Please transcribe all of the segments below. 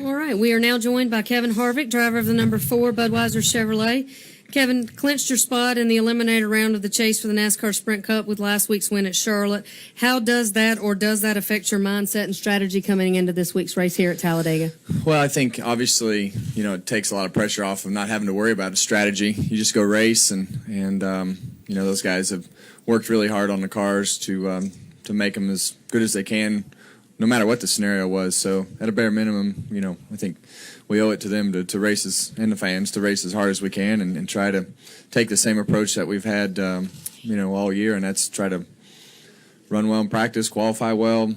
All right, we are now joined by Kevin Harvick, driver of the number 4 Budweiser Chevrolet. Kevin clinched your spot in the eliminator round of the chase for the NASCAR Sprint Cup with last week's win at Charlotte. How does that affect your mindset and strategy coming into this week's race here at Talladega? Well, I think obviously, it takes a lot of pressure off of not having to worry about a strategy. You just go race, and those guys have worked really hard on the cars to make them as good as they can, no matter what the scenario was. So at a bare minimum, I think we owe it to them to race and the fans to race as hard as we can and try to take the same approach that we've had, all year, and that's try to run well in practice, qualify well,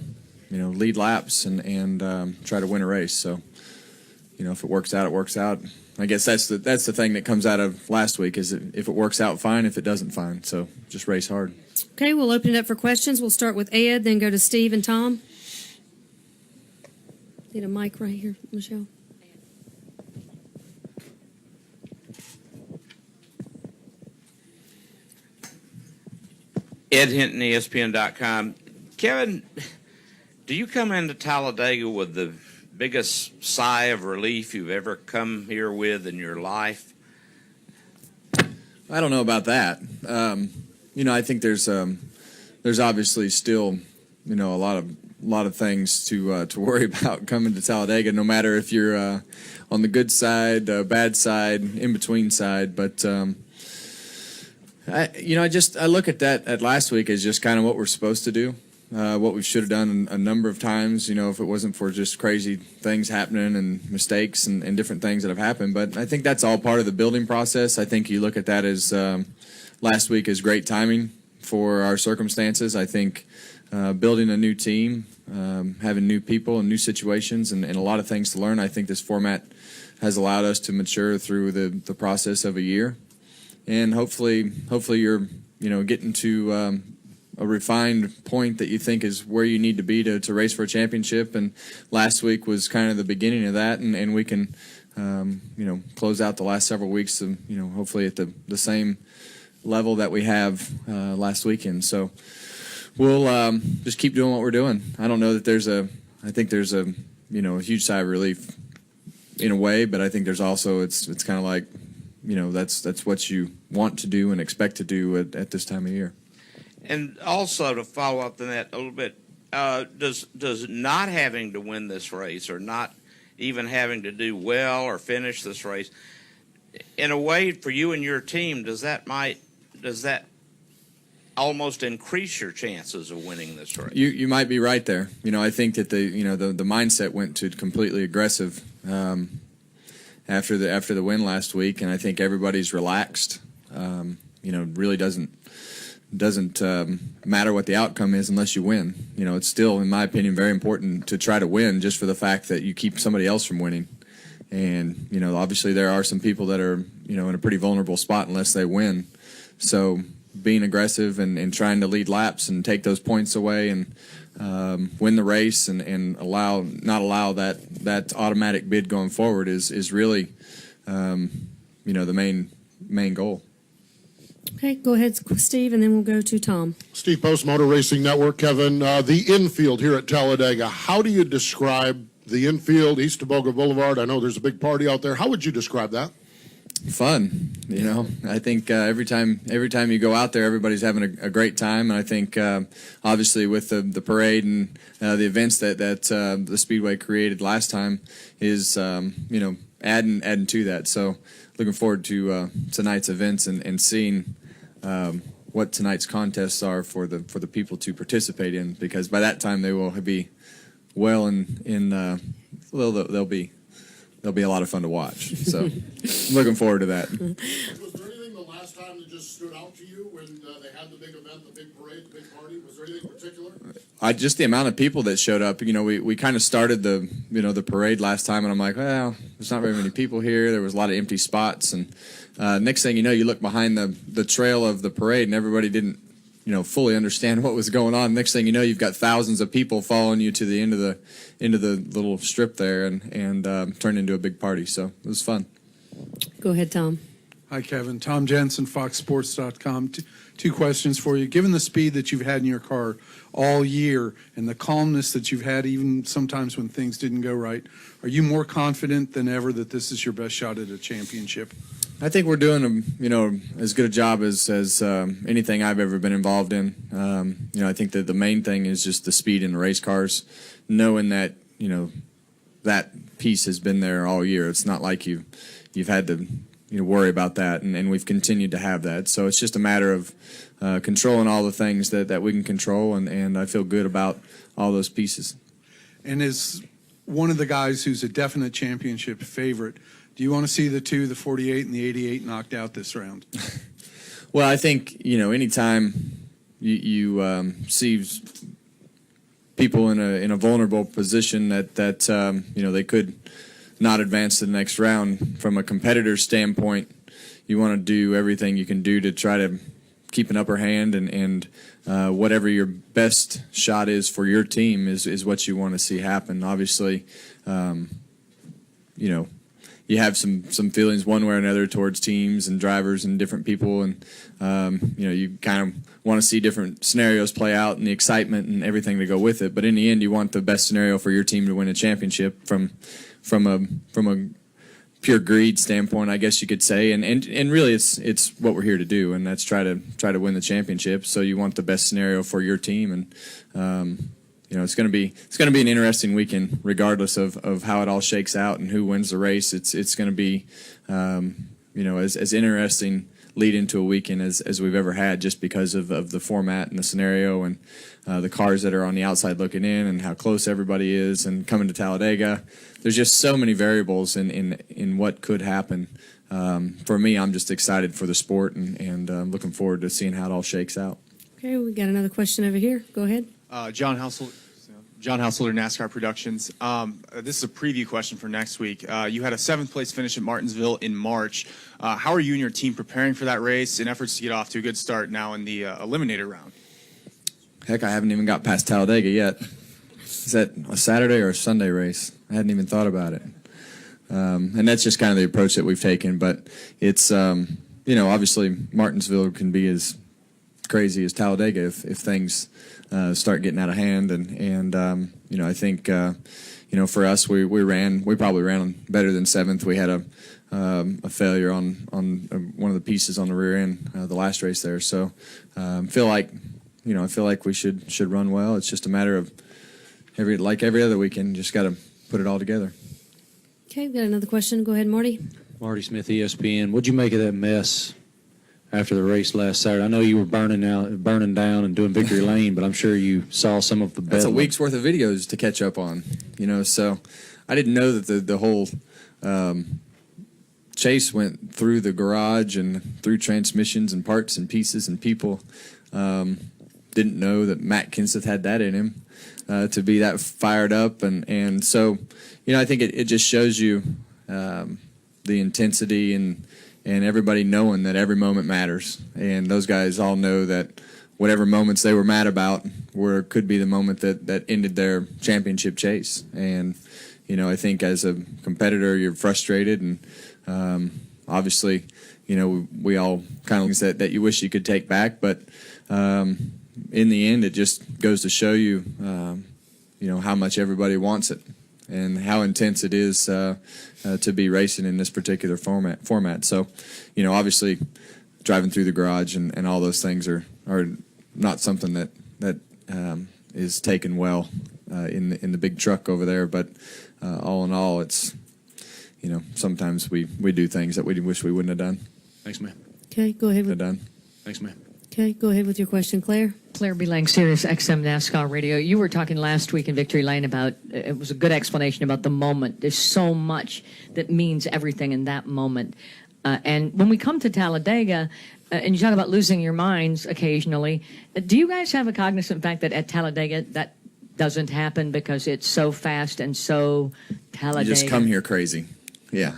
lead laps, and try to win a race. So, if it works out, it works out. I guess that's the thing that comes out of last week is that if it works out, fine. If it doesn't, fine. So just race hard. Okay, we'll open it up for questions. We'll start with Ed, then go to Steve and Tom. Need a mic right here, Michelle. Ed Hinton, ESPN.com. Kevin, do you come into Talladega with the biggest sigh of relief you've ever come here with in your life? I don't know about that. I think there's obviously still, a lot of things to worry about coming to Talladega, no matter if you're on the good side, bad side, in between side. But I look at that at last week as just kind of what we're supposed to do, what we should have done a number of times. If it wasn't for just crazy things happening and mistakes and different things that have happened. But I think that's all part of the building process. I think you look at that as last week as great timing for our circumstances. I think building a new team, having new people and new situations and a lot of things to learn. I think this format has allowed us to mature through the process of a year. And hopefully you're, getting to a refined point that you think is where you need to be to race for a championship. And last week was kind of the beginning of that, and we can, close out the last several weeks of, hopefully at the same level that we have last weekend. So we'll just keep doing what we're doing. I don't know that I think there's a huge sigh of relief in a way, but I think there's also, it's kind of like, that's what you want to do and expect to do at this time of year. And also to follow up on that a little bit, does not having to win this race or not even having to do well or finish this race, in a way for you and your team, does that almost increase your chances of winning this race? You might be right there. I think that the mindset went to completely aggressive after the win last week, and I think everybody's relaxed. Really doesn't matter what the outcome is unless you win. It's still, in my opinion, very important to try to win just for the fact that you keep somebody else from winning. And obviously there are some people that are in a pretty vulnerable spot unless they win. So being aggressive and trying to lead laps and take those points away and win the race and not allow that automatic bid going forward is really the main goal. Okay, go ahead, Steve, and then we'll go to Tom. Steve Post, Motor Racing Network. Kevin, the infield here at Talladega, how do you describe the infield, East Tobogga Boulevard? I know there's a big party out there. How would you describe that? Fun. I think every time you go out there, everybody's having a great time. And I think obviously with the parade and the events that the Speedway created last time is adding to that. So looking forward to tonight's events and seeing what tonight's contests are for the people to participate in, because by that time they will be well they'll be a lot of fun to watch. So looking forward to that. Was there anything the last time that just stood out to you when they had the big event, the big parade, the big party? Was there anything particular? Just the amount of people that showed up. We kind of started the parade last time, and I'm like, well, there's not very many people here. There was a lot of empty spots, and next thing you know, you look behind the trail of the parade, and everybody didn't fully understand what was going on. Next thing you know, you've got thousands of people following you to the end of the little strip there, and turned into a big party. So it was fun. Go ahead, Tom. Hi, Kevin. Tom Jensen, FoxSports.com. Two questions for you. Given the speed that you've had in your car all year and the calmness that you've had even sometimes when things didn't go right, are you more confident than ever that this is your best shot at a championship? I think we're doing as good a job as anything I've ever been involved in. I think that the main thing is just the speed in the race cars, knowing that that piece has been there all year. It's not like you've had to worry about that, and we've continued to have that. So it's just a matter of controlling all the things that we can control, and I feel good about all those pieces. And as one of the guys who's a definite championship favorite, do you want to see the 48 and the 88 knocked out this round? Well, I think, anytime you see people in a vulnerable position that they could not advance to the next round, from a competitor's standpoint, you want to do everything you can do to try to keep an upper hand, and whatever your best shot is for your team is what you want to see happen. Obviously, you have some feelings one way or another towards teams and drivers and different people, and you kind of want to see different scenarios play out and the excitement and everything to go with it. But in the end, you want the best scenario for your team to win a championship from a pure greed standpoint, I guess you could say. And really, it's what we're here to do, and that's try to win the championship. So you want the best scenario for your team, and it's going to be an interesting weekend, regardless of how it all shakes out and who wins the race. It's going to be as interesting lead into a weekend as we've ever had, just because of the format and the scenario, and the cars that are on the outside looking in, and how close everybody is, and coming to Talladega. There's just so many variables in what could happen. For me, I'm just excited for the sport, and looking forward to seeing how it all shakes out. Okay, we got another question over here. Go ahead. John Householder, NASCAR Productions. This is a preview question for next week. You had a 7th place finish at Martinsville in March. How are you and your team preparing for that race in efforts to get off to a good start now in the Eliminator round? Heck, I haven't even got past Talladega yet. Is that a Saturday or a Sunday race? I hadn't even thought about it. And that's just kind of the approach that we've taken. But it's, obviously Martinsville can be as crazy as Talladega if things start getting out of hand. And I think, for us, we probably ran better than 7th. We had a failure on one of the pieces on the rear end the last race there. So I feel like we should run well. It's just a matter of every other weekend, just got to put it all together. Okay, we've got another question. Go ahead, Marty. Marty Smith, ESPN. What'd you make of that mess after the race last Saturday? I know you were burning down and doing victory lane, but I'm sure you saw some of the That's a week's worth of videos to catch up on, so I didn't know that the whole chase went through the garage and through transmissions and parts and pieces and people. Didn't know that Matt Kenseth had that in him to be that fired up, and so I think it just shows you the intensity and everybody knowing that every moment matters, and those guys all know that whatever moments they were mad about could be the moment that ended their championship chase. And I think as a competitor, you're frustrated, and obviously we all kind of things that you wish you could take back, but in the end, it just goes to show you how much everybody wants it and how intense it is to be racing in this particular format. So, obviously, driving through the garage and all those things are not something that is taken well in the big truck over there. But all in all, it's sometimes we do things that we wish we wouldn't have done. Thanks, man. Okay, go ahead. Thanks, man. Okay, go ahead with your question, Claire. Claire B. Lang, Sirius XM NASCAR Radio. You were talking last week in Victory Lane about, it was a good explanation about the moment. There's so much that means everything in that moment. And when we come to Talladega, and you talk about losing your minds occasionally, do you guys have a cognizant fact that at Talladega that doesn't happen because it's so fast and so Talladega? You just come here crazy. Yeah.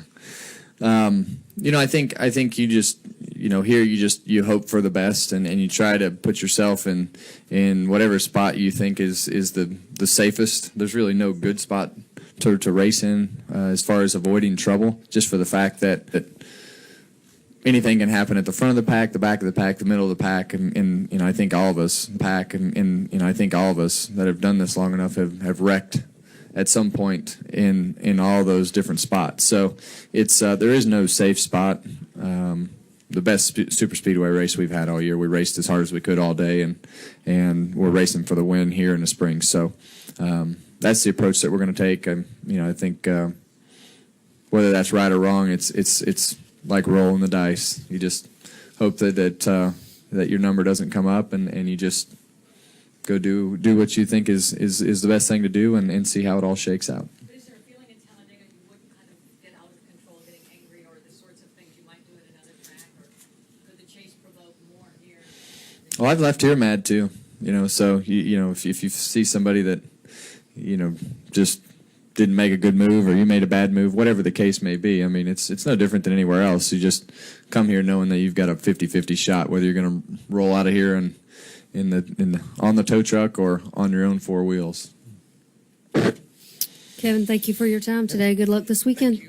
I think you just, here you hope for the best, and you try to put yourself in whatever spot you think is the safest. There's really no good spot to race in as far as avoiding trouble, just for the fact that anything can happen at the front of the pack, the back of the pack, the middle of the pack, and I think all of us I think all of us that have done this long enough have wrecked at some point in all those different spots. So it's there is no safe spot. The best super speedway race we've had all year, we raced as hard as we could all day, and we're racing for the win here in the spring. So that's the approach that we're going to take. I think whether that's right or wrong, it's like rolling the dice. You just hope that your number doesn't come up, and you just go do what you think is the best thing to do, and see how it all shakes out. But is there a feeling in Talladega you wouldn't kind of get out of control, getting angry, or the sorts of things you might do at another track, or could the chase provoke more here? Well, I've left here mad too. So if you see somebody that just didn't make a good move, or you made a bad move, whatever the case may be. I mean, it's no different than anywhere else. You just come here knowing that you've got a 50-50 shot, whether you're going to roll out of here and on the tow truck or on your own four wheels. Kevin, thank you for your time today. Good luck this weekend.